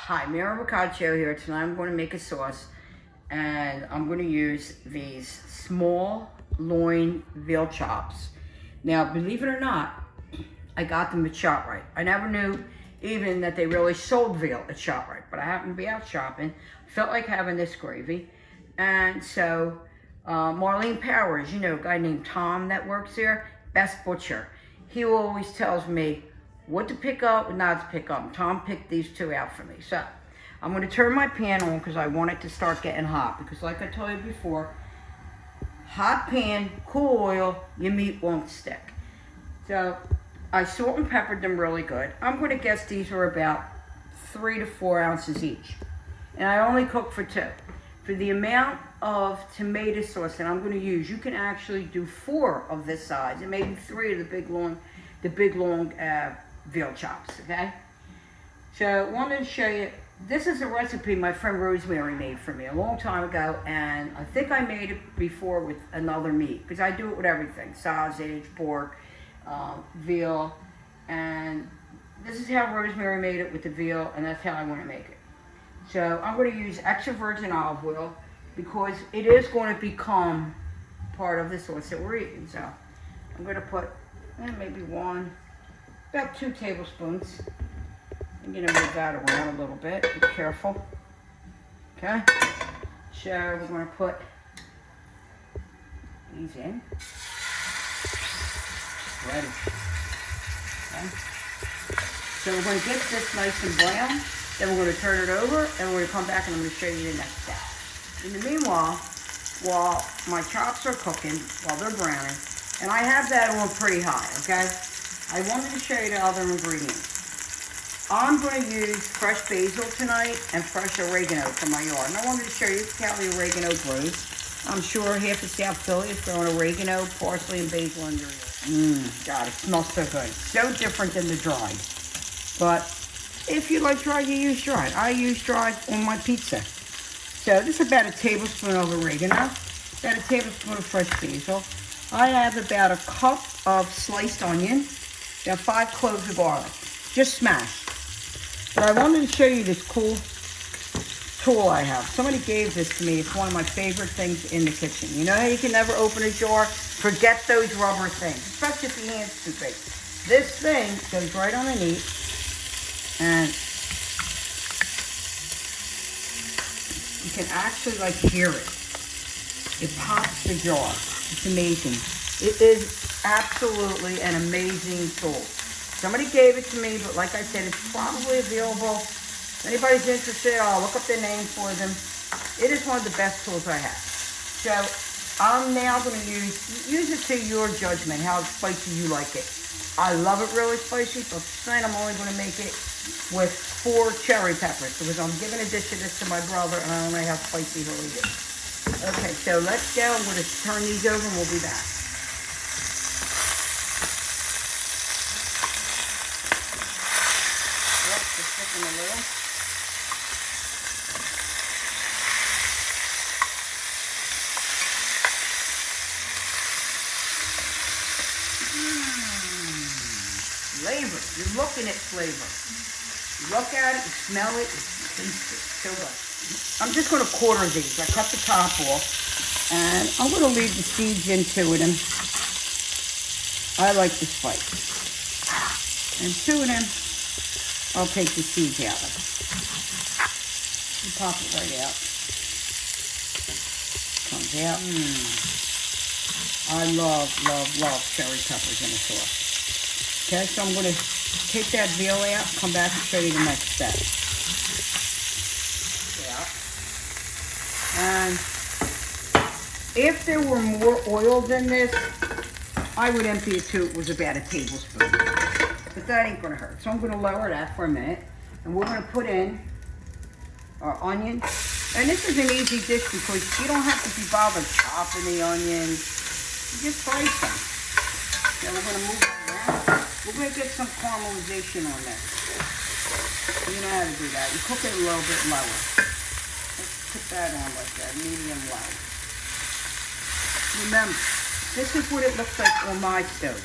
Hi, Mira Boccaccio here. Tonight I'm going to make a sauce, and I'm going to use these small loin veal chops. Now, believe it or not, I got them at ShopRite. I never knew even that they really sold veal at ShopRite, but I happened to be out shopping, felt like having this gravy, and so Marlene Powers, you know, a guy named Tom that works there, best butcher. He always tells me what to pick up and not to pick up. Tom picked these two out for me. So I'm going to turn my pan on because I want it to start getting hot. Because like I told you before, hot pan, cool oil, your meat won't stick. So I salt and peppered them really good. I'm going to guess these were about 3 to 4 ounces each. And I only cook for 2. For the amount of tomato sauce that I'm going to use, you can actually do 4 of this size and maybe 3 of the big long veal chops, okay? So I wanted to show you, this is a recipe my friend Rosemary made for me a long time ago, and I think I made it before with another meat, because I do it with everything, sausage, pork, veal, and this is how Rosemary made it with the veal, and that's how I want to make it. So I'm going to use extra virgin olive oil, because it is going to become part of the sauce that we're eating. So I'm going to put maybe about 2 tablespoons. I'm going to move that around a little bit. Be careful. Okay. So we're going to put these in. Ready. Okay. So we're going to get this nice and brown. Then we're going to turn it over, and we're going to come back and I'm going to show you the next step. In the meanwhile, while my chops are cooking, while they're browning, and I have that on pretty high, okay? I wanted to show you the other ingredients. I'm going to use fresh basil tonight and fresh oregano from my yard. And I wanted to show you how the oregano grows. I'm sure half of South Philly is growing oregano, parsley, and basil under it. God, it smells so good. So different than the dried. But if you like dried, you use dried. I use dried on my pizza. So this is about a tablespoon of oregano, about a tablespoon of fresh basil. I have about a cup of sliced onion, about 5 cloves of garlic, just smashed. But I wanted to show you this cool tool I have. Somebody gave this to me. It's one of my favorite things in the kitchen. You know how you can never open a jar? Forget those rubber things, especially if your hand's too big. This thing goes right underneath, and you can actually like hear it. It pops the jar. It's amazing. It is absolutely an amazing tool. Somebody gave it to me, but like I said, it's probably available. If anybody's interested, I'll look up their name for them. It is one of the best tools I have. So I'm now going to use it to your judgment, how spicy you like it. I love it really spicy, but tonight I'm only going to make it with 4 cherry peppers, because I'm giving a dish of this to my brother, and I don't know how spicy he'll eat it. Okay, so let's go. I'm going to turn these over, and we'll be back. Yep, just sticking a little. Flavor. You're looking at flavor. You look at it, you smell it, you taste it. So good. I'm just going to quarter these. I cut the top off, and I'm going to leave the seeds into it. And I like the spice. And 2 of them, I'll take the seeds out of. You pop it right out. Comes out. I love cherry peppers in a sauce. Okay, so I'm going to take that veal out, come back and show you the next step. And if there were more oil than this, I would empty it too. It was about a tablespoon. But that ain't going to hurt. So I'm going to lower that for a minute. And we're going to put in our onion. And this is an easy dish because you don't have to be bothered chopping the onions. You just slice them. So we're going to move it around. We're going to get some caramelization on this. You know how to do that. You cook it a little bit lower. Let's put that on like that, medium low. Remember, this is what it looks like on my stove.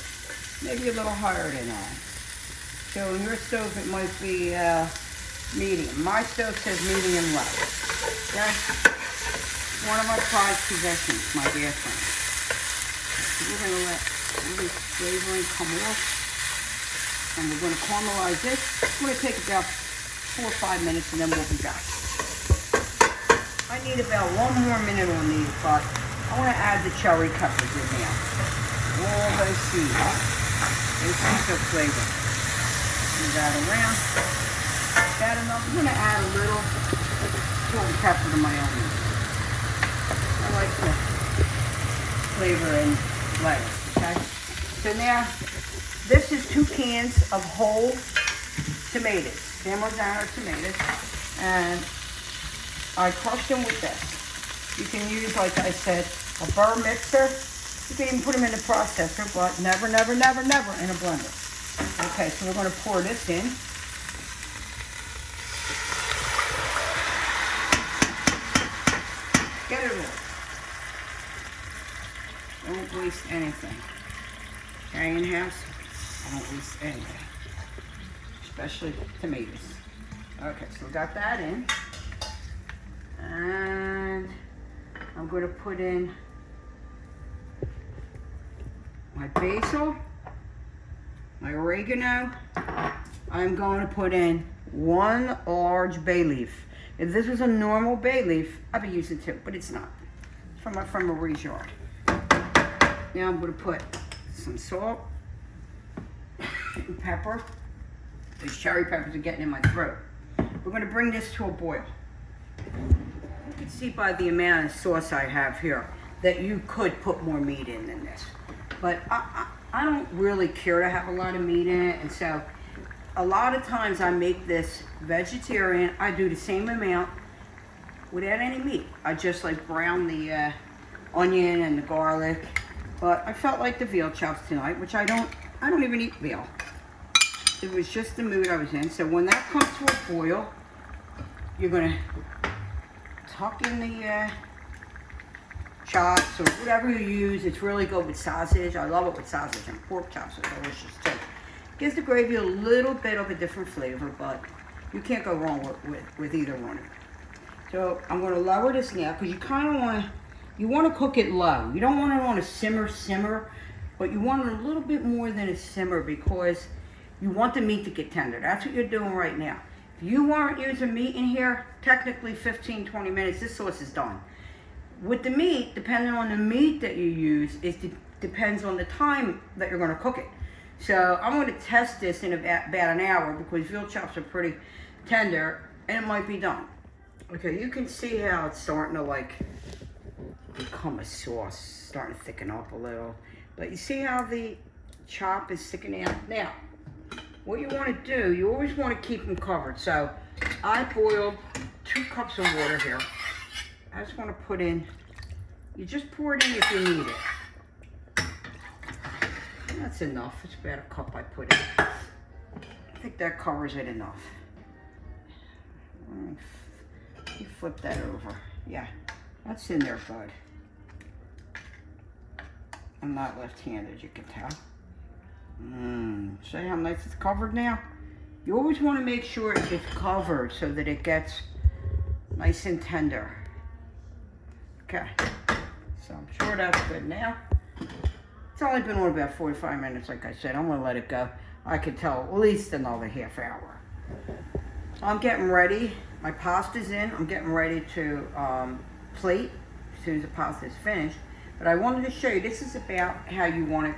Maybe a little higher than that. So in your stove it might be medium. My stove says medium low. Okay? One of my prized possessions, my bathroom. So we're going to let all this flavoring come off. And we're going to caramelize this. It's going to take about 4 or 5 minutes and then we'll be back. I need about 1 more minute on these, but I want to add the cherry peppers in now. All those seeds. Those seeds are flavor. Move that around. That enough. I'm going to add a little salt and pepper to my own. I like the flavor in lettuce, okay? So now, this is 2 cans of whole tomatoes, San Marzano tomatoes, and I crushed them with this. You can use, like I said, a burr mixer. You can even put them in the processor, but never, never, never, never in a blender. Okay, so we're going to pour this in. Get it all. Don't waste anything. Italian house, I don't waste anything. Especially tomatoes. Okay, so we got that in. And I'm going to put in my basil, my oregano. I'm going to put in 1 large bay leaf. If this was a normal bay leaf, I'd be using 2, but it's not. It's from a Marie's yard. Now I'm going to put some salt and pepper. These cherry peppers are getting in my throat. We're going to bring this to a boil. You can see by the amount of sauce I have here that you could put more meat in than this. But I don't really care to have a lot of meat in it, and so a lot of times I make this vegetarian. I do the same amount without any meat. I just like brown the onion and the garlic. But I felt like the veal chops tonight, which I don't even eat veal. It was just the mood I was in. So when that comes to a boil, you're gonna tuck in the chops or whatever you use. It's really good with sausage. I love it with sausage, and pork chops are delicious too. Gives the gravy a little bit of a different flavor, but you can't go wrong with either one. So I'm gonna lower this now because you kind of want to cook it low. You don't want it on a simmer, but you want it a little bit more than a simmer because you want the meat to get tender. That's what you're doing right now. If you weren't using meat in here, technically 15, 20 minutes, this sauce is done. With the meat, depending on the meat that you use, it depends on the time that you're going to cook it. So I'm going to test this in about an hour because veal chops are pretty tender and it might be done. Okay, you can see how it's starting to like become a sauce, starting to thicken up a little. But you see how the chop is sticking out? Now, what you want to do, you always want to keep them covered. So I boiled 2 cups of water here. I just want to put in, you just pour it in if you need it. That's enough. It's about a cup I put in. I think that covers it enough. You flip that over. Yeah, that's in there, bud. I'm not left-handed, you can tell. See how nice it's covered now? You always want to make sure it gets covered so that it gets nice and tender. Okay, so I'm sure that's good now. It's only been on about 45 minutes, like I said. I'm going to let it go. I could tell at least another half hour. So I'm getting ready. My pasta's in. I'm getting ready to plate as soon as the pasta's finished. But I wanted to show you, this is about how you want it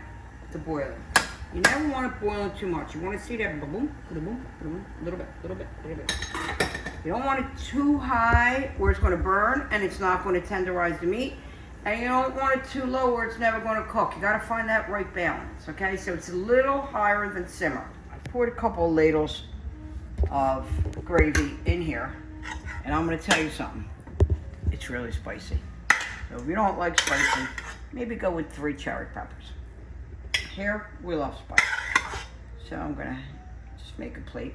to boil it. You never want it boiling too much. You want to see that boom, boom, boom, a little bit, little bit, little bit. You don't want it too high where it's going to burn and it's not going to tenderize the meat. And you don't want it too low where it's never going to cook. You got to find that right balance, okay? So it's a little higher than simmer. I poured a couple of ladles of gravy in here, and I'm going to tell you something. It's really spicy. So if you don't like spicy, maybe go with 3 cherry peppers. Here, we love spice. So I'm going to just make a plate.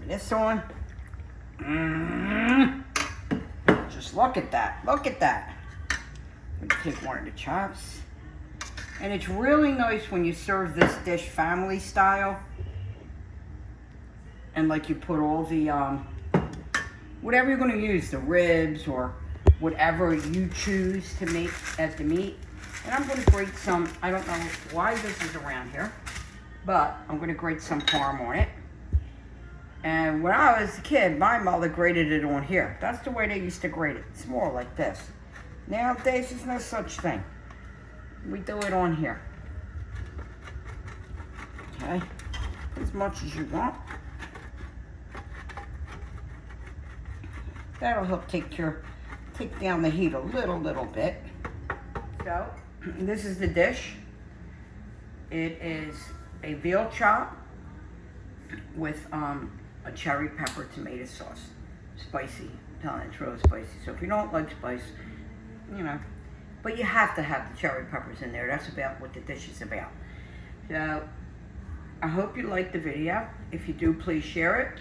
This on. Just delicious. Look at that. Look at that. I'm gonna take one of the chops. And it's really nice when you serve this dish family style. And like you put all the, whatever you're gonna use, the ribs or whatever you choose to make as the meat. And I'm gonna grate some, I don't know why this is around here, but I'm gonna grate some parm on it. And when I was a kid, my mother grated it on here. That's the way they used to grate it. It's more like this. Nowadays, there's no such thing. We do it on here. Okay, as much as you want. That'll help take down the heat a little bit. So, this is the dish. It is a veal chop with a cherry pepper tomato sauce. Spicy. I'm telling you, it's really spicy. So if you don't like spice, you know, but you have to have the cherry peppers in there. That's about what the dish is about. So I hope you liked the video. If you do, please share it.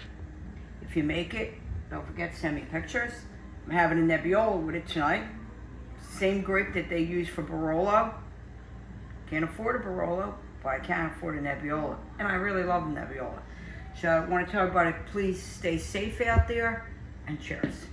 If you make it, don't forget to send me pictures. I'm having a Nebbiolo with it tonight. Same grape that they use for Barolo. Can't afford a Barolo, but I can't afford a Nebbiolo. And I really love a Nebbiolo. So I want to tell everybody, please stay safe out there and cheers.